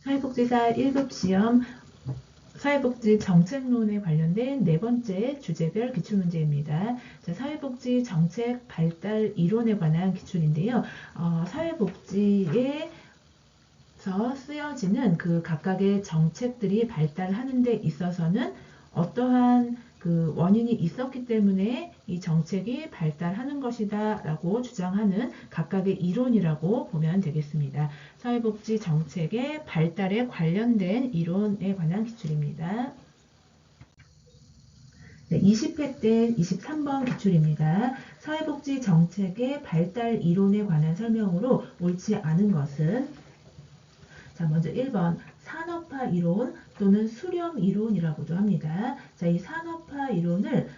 사회복지사 1급 시험 사회복지 정책론에 관련된 네 번째 주제별 기출문제입니다. 자, 사회복지 정책 발달 이론에 관한 기출인데요. 사회복지에서 쓰여지는 그 각각의 정책들이 발달하는 데 있어서는 어떠한 그 원인이 있었기 때문에 이 정책이 발달하는 것이다 라고 주장하는 각각의 이론이라고 보면 되겠습니다. 사회복지 정책의 발달에 관련된 이론에 관한 기출입니다. 네, 20회 때 23번 기출입니다. 사회복지 정책의 발달 이론에 관한 설명으로 옳지 않은 것은 자, 먼저 1번 산업화 이론 또는 수렴 이론이라고도 합니다. 자, 이 산업화 이론을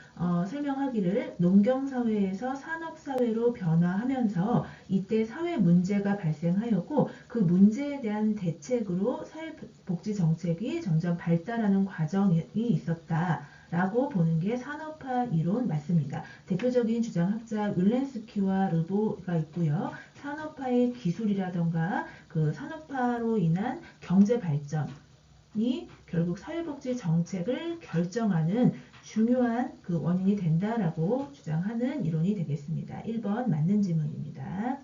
설명하기를 농경사회에서 산업사회로 변화하면서 이때 사회 문제가 발생하였고 그 문제에 대한 대책으로 사회복지 정책이 점점 발달하는 과정이 있었다. 라고 보는 게 산업화 이론 맞습니다. 대표적인 주장학자 윌렌스키와 르보가 있고요. 산업화의 기술이라던가 그 산업화로 인한 경제 발전이 결국 사회복지 정책을 결정하는 중요한 그 원인이 된다라고 주장하는 이론이 되겠습니다. 1번 맞는 지문입니다.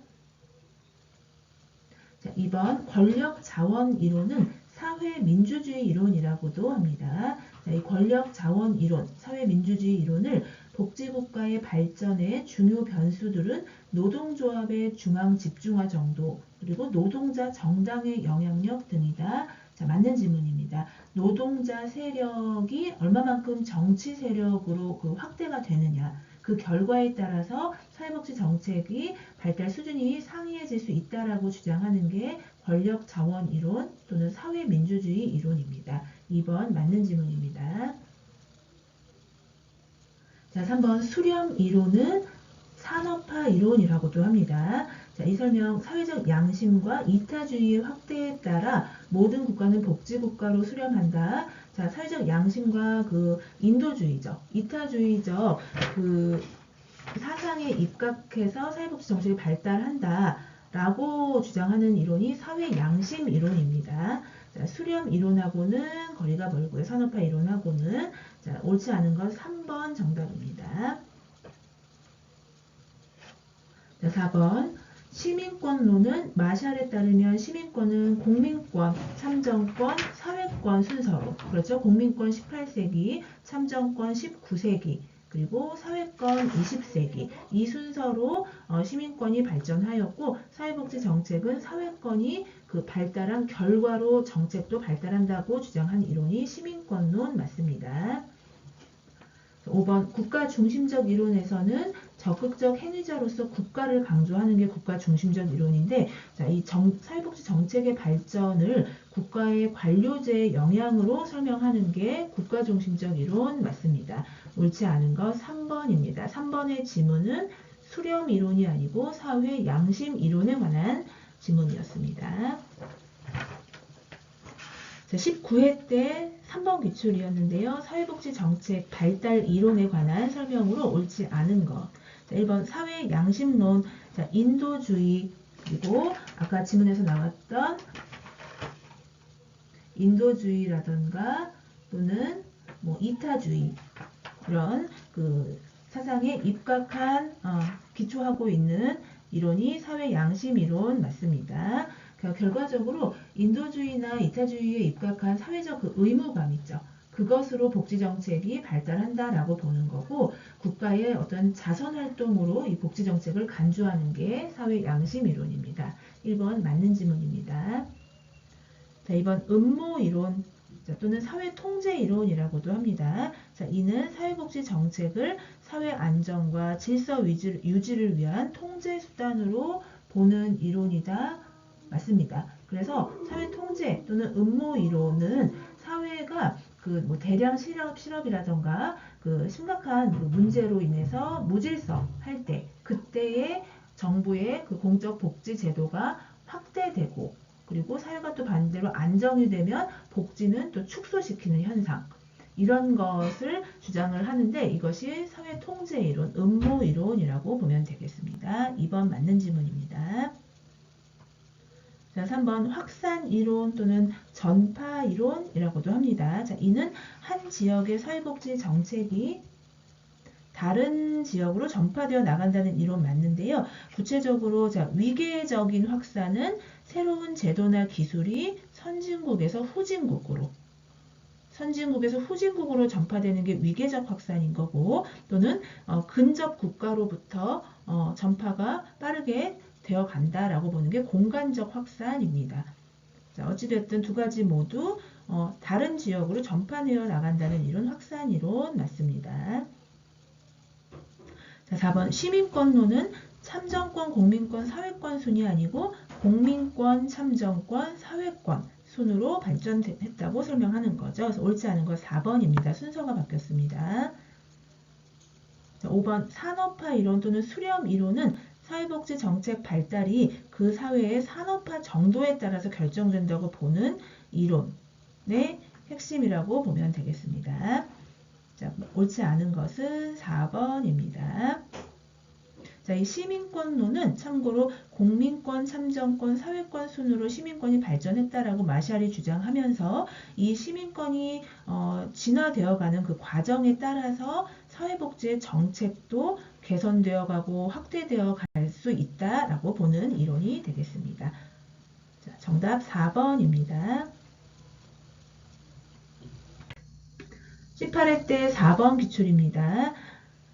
자, 2번 권력 자원 이론은 사회민주주의 이론이라고도 합니다. 자, 이 권력 자원 이론, 사회민주주의 이론을 복지국가의 발전의 중요 변수들은 노동조합의 중앙 집중화 정도, 그리고 노동자 정당의 영향력 등이다. 자, 맞는 질문입니다. 노동자 세력이 얼마만큼 정치 세력으로 그 확대가 되느냐, 그 결과에 따라서 사회복지 정책이 발달 수준이 상이해질 수 있다라고 주장하는 게 권력 자원 이론 또는 사회민주주의 이론입니다. 2번 맞는 질문입니다. 자, 3번 수렴 이론은 산업화 이론이라고도 합니다. 자, 이 설명 사회적 양심과 이타주의의 확대에 따라 모든 국가는 복지국가로 수렴한다. 자, 사회적 양심과 그 인도주의적, 이타주의적 그 사상에 입각해서 사회복지 정책이 발달한다. 라고 주장하는 이론이 사회양심 이론입니다. 자, 수렴 이론하고는 거리가 멀고요. 산업화 이론하고는 자, 옳지 않은 건 3번 정답입니다. 자, 4번 시민권론은 마샬에 따르면 시민권은 공민권, 참정권, 사회권 순서로 그렇죠. 공민권 18세기, 참정권 19세기 그리고 사회권 20세기 이 순서로 시민권이 발전하였고 사회복지 정책은 사회권이 그 발달한 결과로 정책도 발달한다고 주장한 이론이 시민권론 맞습니다. 5번 국가 중심적 이론에서는 적극적 행위자로서 국가를 강조하는 게 국가 중심적 이론인데 자, 이 사회복지 정책의 발전을 국가의 관료제의 영향으로 설명하는 게 국가 중심적 이론 맞습니다. 옳지 않은 거 3번입니다. 3번의 지문은 수렴 이론이 아니고 사회 양심 이론에 관한 지문이었습니다. 자, 19회 때 3번 기출이었는데요. 사회복지 정책 발달 이론에 관한 설명으로 옳지 않은 것. 자, 1번 사회 양심론, 자, 인도주의, 그리고 아까 지문에서 나왔던 인도주의라던가 또는 뭐 이타주의 이런 그 사상에 입각한 기초하고 있는 이론이 사회 양심 이론 맞습니다. 결과적으로 인도주의나 이타주의에 입각한 사회적 그 의무감 있죠. 그것으로 복지정책이 발달한다라고 보는 거고 국가의 어떤 자선활동으로 이 복지정책을 간주하는 게 사회 양심 이론입니다. 1번 맞는 지문입니다. 자, 2번 음모 이론 또는 사회 통제 이론이라고도 합니다. 자, 이는 사회복지 정책을 사회 안정과 질서 유지를 위한 통제 수단으로 보는 이론이다. 맞습니다. 그래서 사회 통제 또는 음모 이론은 사회가 그 뭐 대량 실업이라던가 그 심각한 그 문제로 인해서 무질서 할 때 그때의 정부의 그 공적 복지 제도가 확대되고 그리고 사회가 또 반대로 안정이 되면 복지는 또 축소시키는 현상 이런 것을 주장을 하는데 이것이 사회 통제 이론, 음모 이론이라고 보면 되겠습니다. 2번 맞는 지문입니다. 자, 3번 확산 이론 또는 전파 이론이라고도 합니다. 자, 이는 한 지역의 사회복지 정책이 다른 지역으로 전파되어 나간다는 이론 맞는데요. 구체적으로 자, 위계적인 확산은 새로운 제도나 기술이 선진국에서 후진국으로 전파되는 게 위계적 확산인 거고, 또는 근접 국가로부터 전파가 빠르게 되어 간다라고 보는 게 공간적 확산입니다. 자, 어찌됐든 두 가지 모두 다른 지역으로 전파되어 나간다는 이론, 확산 이론 맞습니다. 자, 4번 시민권론은 참정권, 공민권, 사회권 순이 아니고 공민권, 참정권, 사회권 순으로 발전했다고 설명하는 거죠. 그래서 옳지 않은 거 4번입니다. 순서가 바뀌었습니다. 자, 5번 산업화 이론 또는 수렴 이론은 사회복지 정책 발달이 그 사회의 산업화 정도에 따라서 결정된다고 보는 이론의 핵심이라고 보면 되겠습니다. 자, 옳지 않은 것은 4번입니다. 자, 이 시민권론은 참고로 공민권, 참정권, 사회권 순으로 시민권이 발전했다라고 마샬이 주장하면서 이 시민권이 진화되어가는 그 과정에 따라서 사회복지의 정책도 개선되어 가고 확대되어 갈 수 있다라고 보는 이론이 되겠습니다. 자, 정답 4번입니다. 18회 때 4번 기출입니다.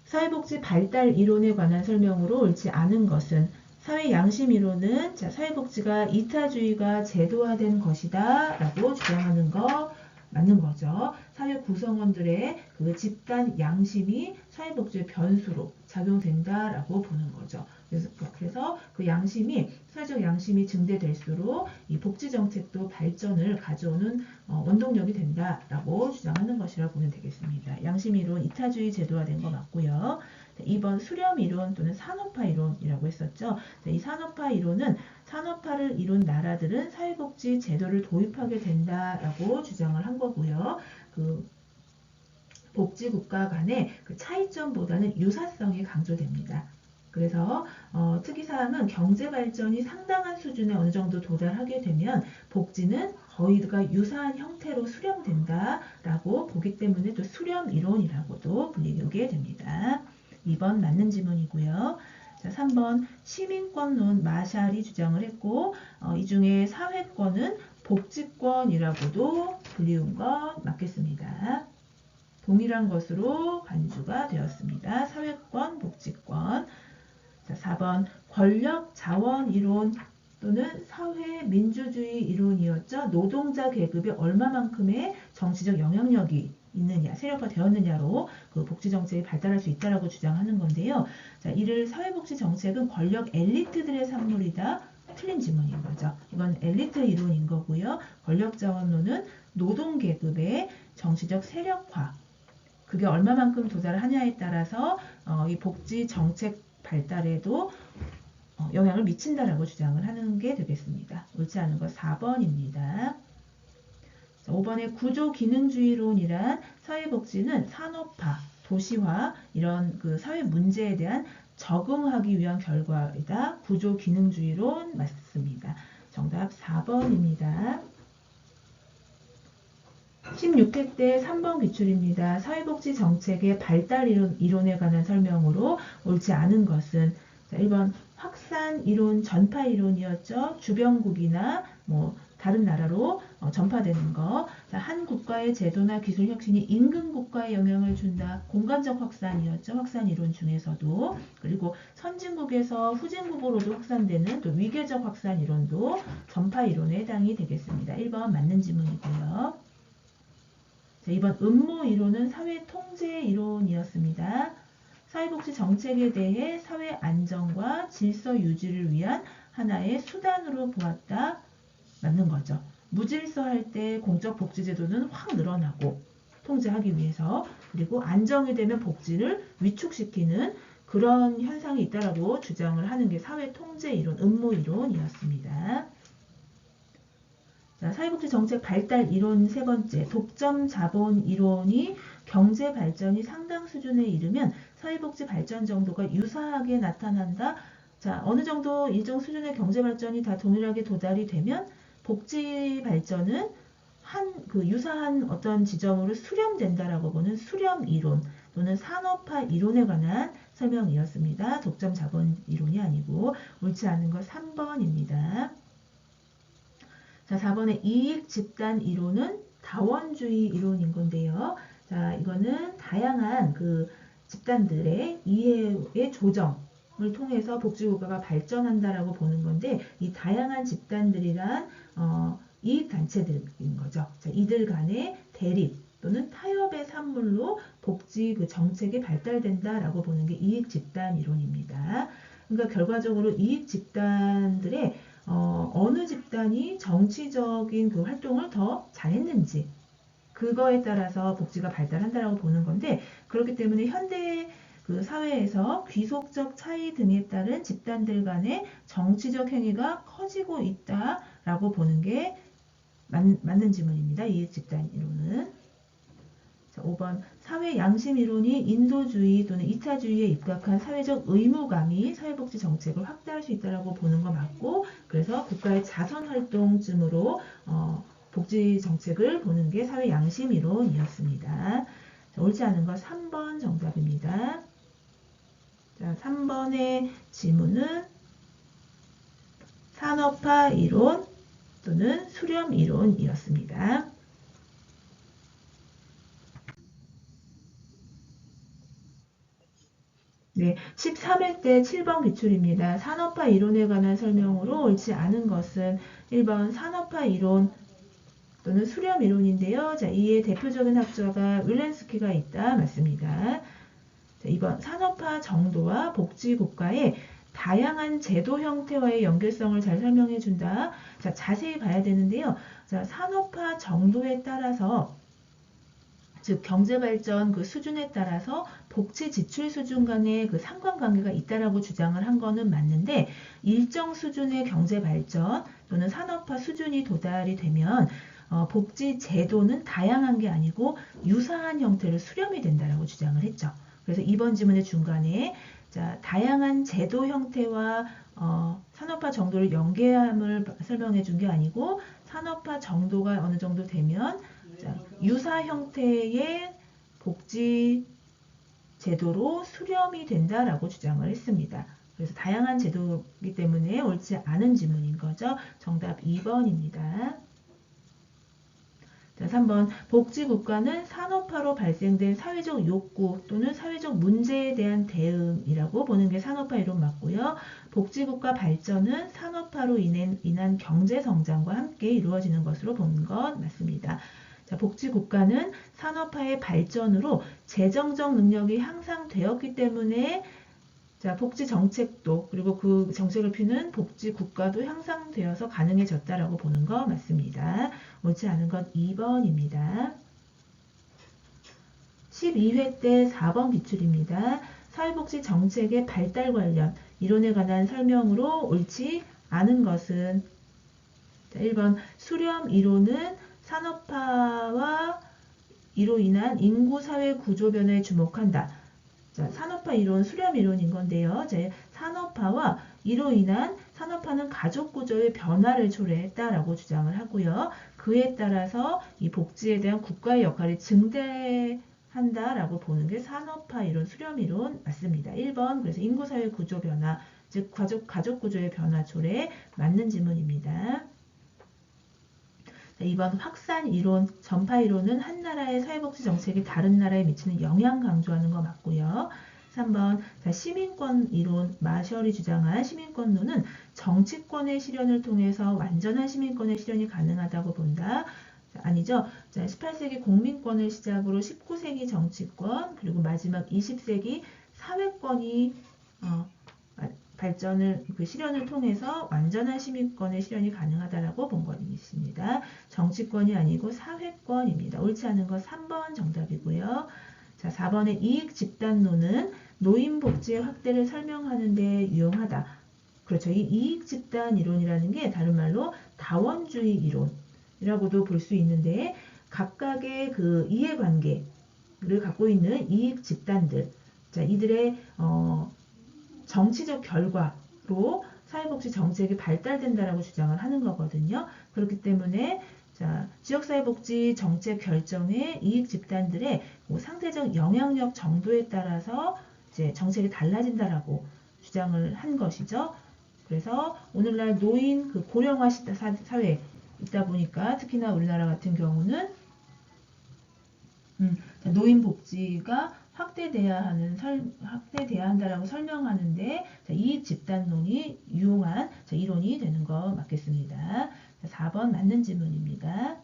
사회복지 발달 이론에 관한 설명으로 옳지 않은 것은 사회 양심 이론은 자, 사회복지가 이타주의가 제도화된 것이다 라고 주장하는 거 맞는 거죠. 사회 구성원들의 그 집단 양심이 사회복지의 변수로 작용된다라고 보는 거죠. 그래서 그 양심이 사회적 양심이 증대될수록 이 복지 정책도 발전을 가져오는 원동력이 된다라고 주장하는 것이라고 보면 되겠습니다. 양심 이론 이타주의 제도화된 거 맞고요. 2번 수렴 이론 또는 산업화 이론이라고 했었죠. 이 산업화 이론은 산업화를 이룬 나라들은 사회복지 제도를 도입하게 된다라고 주장을 한 거고요. 그 복지국가 간의 그 차이점보다는 유사성이 강조됩니다. 그래서 특이사항은 경제발전이 상당한 수준에 어느 정도 도달하게 되면 복지는 거의가 유사한 형태로 수렴된다라고 보기 때문에 또 수렴 이론이라고도 불리게 됩니다. 2번 맞는 지문이고요. 자, 3번 시민권론 마샬이 주장을 했고 이 중에 사회권은 복지권이라고도 불리운 것 맞겠습니다. 동일한 것으로 간주가 되었습니다. 사회권, 복지권. 자, 4번 권력 자원 이론 또는 사회 민주주의 이론이었죠. 노동자 계급에 얼마만큼의 정치적 영향력이 있느냐, 세력화 되었느냐로 그 복지 정책이 발달할 수 있다라고 주장하는 건데요. 자, 이를 사회복지 정책은 권력 엘리트들의 산물이다. 틀린 지문인 거죠. 이건 엘리트 이론인 거고요. 권력 자원론은 노동 계급의 정치적 세력화. 그게 얼마만큼 도달하냐에 따라서 이 복지 정책 발달에도 영향을 미친다라고 주장을 하는 게 되겠습니다. 옳지 않은 거 4번입니다. 5번의 구조기능주의론이란 사회복지는 산업화, 도시화 이런 그 사회 문제에 대한 적응하기 위한 결과이다. 구조기능주의론 맞습니다. 정답 4번입니다. 16회 때 3번 기출입니다. 사회복지 정책의 발달 이론에 관한 설명으로 옳지 않은 것은 자, 1번 확산 이론, 전파 이론이었죠. 주변국이나 뭐 다른 나라로 전파되는 거. 자, 한 국가의 제도나 기술 혁신이 인근 국가에 영향을 준다. 공간적 확산이었죠. 확산 이론 중에서도. 그리고 선진국에서 후진국으로도 확산되는 또 위계적 확산 이론도 전파 이론에 해당이 되겠습니다. 1번 맞는 지문이고요. 자, 2번 음모 이론은 사회 통제 이론이었습니다. 사회복지 정책에 대해 사회 안정과 질서 유지를 위한 하나의 수단으로 보았다. 맞는 거죠. 무질서할 때 공적 복지 제도는 확 늘어나고 통제하기 위해서 그리고 안정이 되면 복지를 위축시키는 그런 현상이 있다라고 주장을 하는 게 사회 통제 이론, 음모 이론이었습니다. 자, 사회복지 정책 발달 이론 세 번째, 독점 자본 이론이 경제 발전이 상당 수준에 이르면 사회복지 발전 정도가 유사하게 나타난다. 자, 어느 정도 일정 수준의 경제 발전이 다 동일하게 도달이 되면 복지 발전은 유사한 어떤 지점으로 수렴된다라고 보는 수렴 이론 또는 산업화 이론에 관한 설명이었습니다. 독점 자본 이론이 아니고 옳지 않은 거 3번입니다. 자, 4번의 이익 집단 이론은 다원주의 이론인 건데요. 자, 이거는 다양한 그 집단들의 이해의 조정을 통해서 복지국가가 발전한다라고 보는 건데, 이 다양한 집단들이란 이익단체들인 거죠. 자, 이들 간의 대립 또는 타협의 산물로 복지 그 정책이 발달된다라고 보는 게 이익 집단 이론입니다. 그러니까 결과적으로 이익 집단들의 어느 집단이 정치적인 그 활동을 더 잘했는지 그거에 따라서 복지가 발달한다라고 보는 건데, 그렇기 때문에 현대 그 사회에서 귀속적 차이 등에 따른 집단들 간의 정치적 행위가 커지고 있다라고 보는 게 맞는 지문입니다. 이익 집단 이론은. 자, 5번 사회 양심 이론이 인도주의 또는 이타주의에 입각한 사회적 의무감이 사회복지 정책을 확대할 수 있다라고 보는 거 맞고, 그래서 국가의 자선 활동쯤으로 복지 정책을 보는 게 사회 양심 이론이었습니다. 자, 옳지 않은 거 3번 정답입니다. 자, 3번의 지문은 산업화 이론 또는 수렴 이론이었습니다. 네, 13회 때 7번 기출입니다. 산업화 이론에 관한 설명으로 옳지 않은 것은 1번 산업화 이론 또는 수렴 이론인데요. 자, 이에 대표적인 학자가 윌렌스키가 있다. 맞습니다. 자, 2번 산업화 정도와 복지국가의 다양한 제도 형태와의 연결성을 잘 설명해 준다. 자, 자세히 봐야 되는데요. 자, 산업화 정도에 따라서 즉 경제발전 그 수준에 따라서 복지 지출 수준 간의 그 상관관계가 있다라고 주장을 한 거는 맞는데, 일정 수준의 경제발전 또는 산업화 수준이 도달이 되면 복지 제도는 다양한 게 아니고 유사한 형태로 수렴이 된다라고 주장을 했죠. 그래서 이번 지문의 중간에 자, 다양한 제도 형태와 산업화 정도를 연계함을 설명해 준 게 아니고, 산업화 정도가 어느 정도 되면 자, 유사 형태의 복지 제도로 수렴이 된다라고 주장을 했습니다. 그래서 다양한 제도이기 때문에 옳지 않은 지문인 거죠. 정답 2번입니다. 자, 3번 복지국가는 산업화로 발생된 사회적 욕구 또는 사회적 문제에 대한 대응이라고 보는 게 산업화 이론 맞고요. 복지국가 발전은 산업화로 인한 경제성장과 함께 이루어지는 것으로 보는 것 맞습니다. 자, 복지국가는 산업화의 발전으로 재정적 능력이 향상되었기 때문에 자, 복지 정책도 그리고 그 정책을 피는 복지 국가도 향상되어서 가능해졌다라고 보는 거 맞습니다. 옳지 않은 건 2번입니다. 12회 때 4번 기출입니다. 사회복지 정책의 발달 관련 이론에 관한 설명으로 옳지 않은 것은 자, 1번 수렴 이론은 산업화와 이로 인한 인구 사회 구조 변화에 주목한다. 자, 산업화 이론, 수렴 이론인 건데요. 제 산업화와 이로 인한 산업화는 가족 구조의 변화를 초래했다라고 주장을 하고요. 그에 따라서 이 복지에 대한 국가의 역할이 증대한다라고 보는 게 산업화 이론, 수렴 이론 맞습니다. 1번 그래서 인구 사회 구조 변화, 즉 가족 구조의 변화 초래에 맞는 지문입니다. 자, 2번 확산 이론, 전파 이론은 한 나라의 사회복지 정책이 다른 나라에 미치는 영향 강조하는 거 맞고요. 3번 자, 시민권 이론, 마셜이 주장한 시민권론은 정치권의 실현을 통해서 완전한 시민권의 실현이 가능하다고 본다. 자, 아니죠. 자, 18세기 공민권을 시작으로 19세기 정치권, 그리고 마지막 20세기 사회권이 발전을 실현을 통해서 완전한 시민권의 실현이 가능하다라고 본 것입니다. 정치권이 아니고 사회권입니다. 옳지 않은 건 3번 정답이고요. 자, 4번의 이익 집단론은 노인 복지의 확대를 설명하는 데 유용하다. 그렇죠. 이 이익 집단 이론이라는 게 다른 말로 다원주의 이론이라고도 볼 수 있는데, 각각의 그 이해관계를 갖고 있는 이익 집단들, 자, 이들의 정치적 결과 사회복지 정책이 발달된다라고 주장을 하는 거거든요. 그렇기 때문에 자, 지역사회복지 정책 결정의 이익 집단들의 뭐 상대적 영향력 정도에 따라서 이제 정책이 달라진다라고 주장을 한 것이죠. 그래서 오늘날 노인 그 고령화 사회에 있다 보니까 특히나 우리나라 같은 경우는 노인 복지가 확대돼야 한다라고 설명하는데 이익 집단론이 유용한 이론이 되는 거 맞겠습니다. 4번 맞는 질문입니다.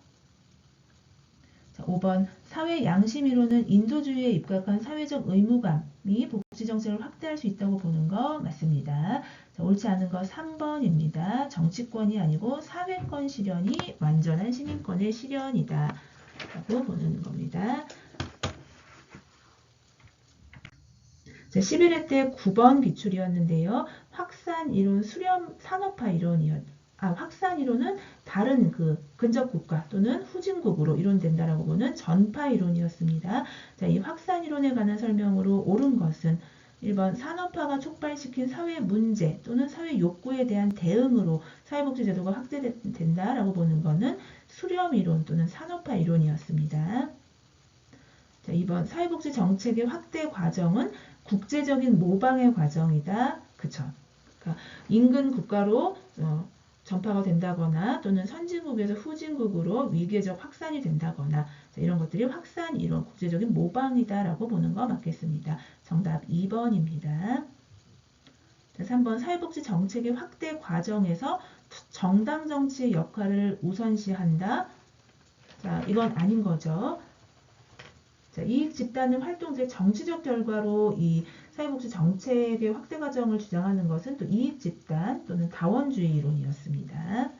5번 사회 양심 이론은 인도주의에 입각한 사회적 의무감이 복지정책을 확대할 수 있다고 보는 거 맞습니다. 옳지 않은 거 3번입니다. 정치권이 아니고 사회권 실현이 완전한 시민권의 실현이다 라고 보는 겁니다. 11회 때 9번 기출이었는데요. 확산 이론, 수렴 산업화 확산 이론은 다른 그 근접 국가 또는 후진국으로 이론된다라고 보는 전파 이론이었습니다. 자, 이 확산 이론에 관한 설명으로 옳은 것은 1번 산업화가 촉발시킨 사회 문제 또는 사회 욕구에 대한 대응으로 사회복지 제도가 확대된다라고 보는 것은 수렴 이론 또는 산업화 이론이었습니다. 자, 2번 사회복지 정책의 확대 과정은 국제적인 모방의 과정이다. 그쵸? 그러니까 인근 국가로 전파가 된다거나 또는 선진국에서 후진국으로 위계적 확산이 된다거나 이런 것들이 확산 이론, 국제적인 모방이다라고 보는 거 맞겠습니다. 정답 2번입니다. 3번 사회복지 정책의 확대 과정에서 정당 정치의 역할을 우선시한다. 자, 이건 아닌 거죠. 자, 이익 집단의 활동의 정치적 결과로 이 사회복지 정책의 확대 과정을 주장하는 것은 또 이익 집단 또는 다원주의 이론이었습니다.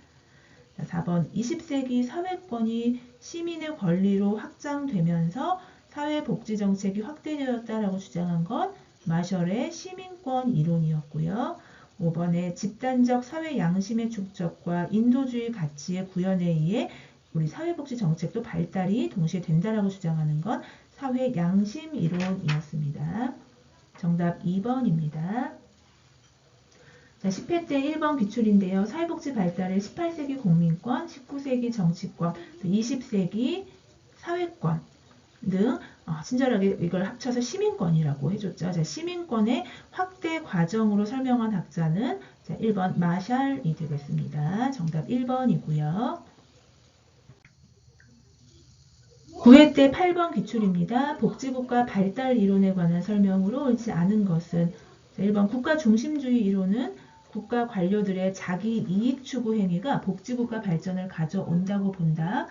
자, 4번 20세기 사회권이 시민의 권리로 확장되면서 사회복지 정책이 확대되었다라고 주장한 건 마셜의 시민권 이론이었고요. 5번에 집단적 사회 양심의 축적과 인도주의 가치의 구현에 의해 우리 사회복지 정책도 발달이 동시에 된다라고 주장하는 건 사회 양심 이론이었습니다. 정답 2번입니다. 자, 10회 때 1번 기출인데요. 사회복지 발달의 18세기 국민권, 19세기 정치권, 20세기 사회권 등 친절하게 이걸 합쳐서 시민권이라고 해줬죠. 자, 시민권의 확대 과정으로 설명한 학자는 자, 1번 마샬이 되겠습니다. 정답 1번이고요. 9회 때 8번 기출입니다. 복지국가 발달 이론에 관한 설명으로 옳지 않은 것은 1번 국가 중심주의 이론은 국가 관료들의 자기 이익 추구 행위가 복지국가 발전을 가져온다고 본다.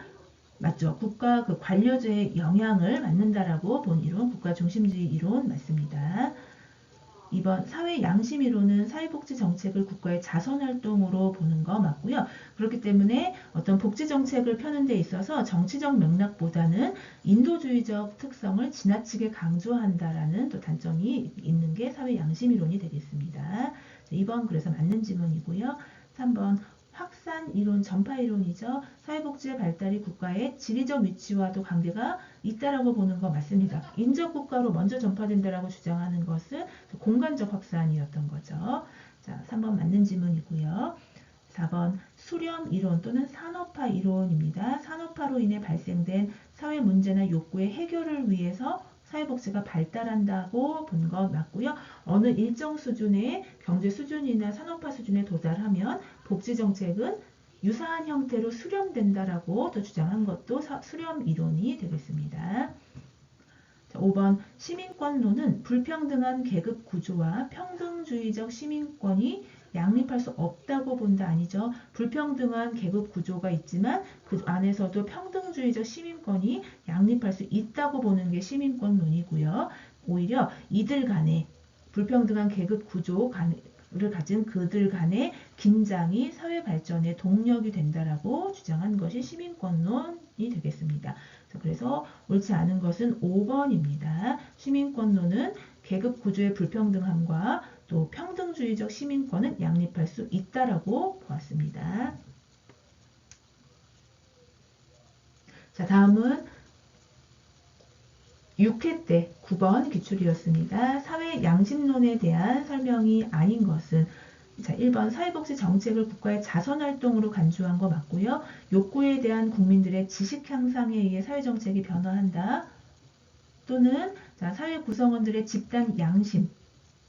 맞죠? 국가 그 관료제의 영향을 받는다라고 본 이론, 국가 중심주의 이론 맞습니다. 2번 사회 양심 이론은 사회복지 정책을 국가의 자선활동으로 보는 거 맞고요. 그렇기 때문에 어떤 복지 정책을 펴는 데 있어서 정치적 맥락보다는 인도주의적 특성을 지나치게 강조한다라는 또 단점이 있는 게 사회 양심 이론이 되겠습니다. 2번 그래서 맞는 질문이고요. 3번 확산 이론, 전파 이론이죠. 사회복지의 발달이 국가의 지리적 위치와도 관계가 있다라고 보는 거 맞습니다. 인접 국가로 먼저 전파된다라고 주장하는 것은 공간적 확산이었던 거죠. 자, 3번 맞는 질문이고요. 4번 수렴 이론 또는 산업화 이론입니다. 산업화로 인해 발생된 사회 문제나 욕구의 해결을 위해서 사회복지가 발달한다고 본 거 맞고요. 어느 일정 수준의 경제 수준이나 산업화 수준에 도달하면 복지정책은 유사한 형태로 수렴된다라고 또 주장한 것도 수렴 이론이 되겠습니다. 자, 5번 시민권론은 불평등한 계급 구조와 평등주의적 시민권이 양립할 수 없다고 본다 아니죠. 불평등한 계급 구조가 있지만 그 안에서도 평등주의적 시민권이 양립할 수 있다고 보는 게 시민권론이고요. 오히려 이들 간에 불평등한 계급 구조를 가진 그들 간의 긴장이 사회 발전의 동력이 된다라고 주장한 것이 시민권론이 되겠습니다. 그래서 옳지 않은 것은 5번입니다. 시민권론은 계급 구조의 불평등함과 또 평등주의적 시민권은 양립할 수 있다라고 보았습니다. 자, 다음은 6회 때 9번 기출이었습니다. 사회 양심론에 대한 설명이 아닌 것은 자, 1번 사회복지 정책을 국가의 자선활동으로 간주한 거 맞고요. 욕구에 대한 국민들의 지식 향상에 의해 사회정책이 변화한다. 또는 자, 사회 구성원들의 집단 양심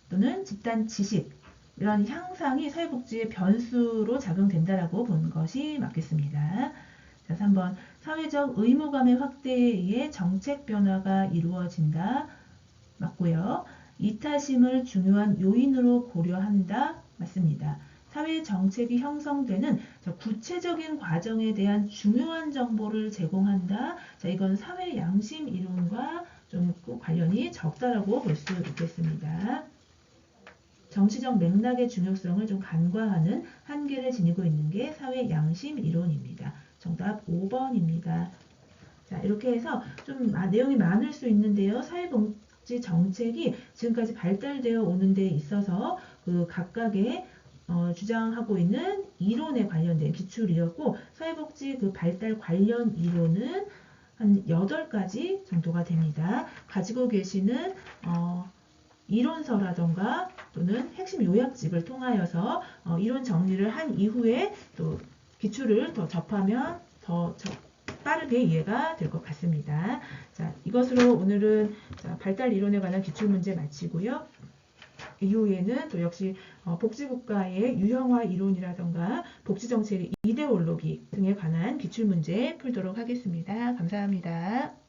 또는 집단 지식 이런 향상이 사회복지의 변수로 작용된다라고 본 것이 맞겠습니다. 자, 3번 사회적 의무감의 확대에 의해 정책 변화가 이루어진다. 맞고요. 이타심을 중요한 요인으로 고려한다. 맞습니다. 사회 정책이 형성되는 구체적인 과정에 대한 중요한 정보를 제공한다. 자, 이건 사회 양심 이론과 좀 관련이 적다라고 볼 수 있겠습니다. 정치적 맥락의 중요성을 좀 간과하는 한계를 지니고 있는 게 사회 양심 이론입니다. 정답 5번입니다. 자, 이렇게 해서 좀 내용이 많을 수 있는데요. 사회복지 정책이 지금까지 발달되어 오는 데 있어서 그 각각의 주장하고 있는 이론에 관련된 기출이었고, 사회복지 그 발달 관련 이론은 한 8가지 정도가 됩니다. 가지고 계시는 이론서라던가 또는 핵심 요약집을 통하여서 이론 정리를 한 이후에 또 기출을 더 접하면 더 빠르게 이해가 될 것 같습니다. 자, 이것으로 오늘은 발달 이론에 관한 기출문제 마치고요. 이후에는 또 역시 복지국가의 유형화 이론이라던가 복지정책의 이데올로기 등에 관한 기출문제 풀도록 하겠습니다. 감사합니다.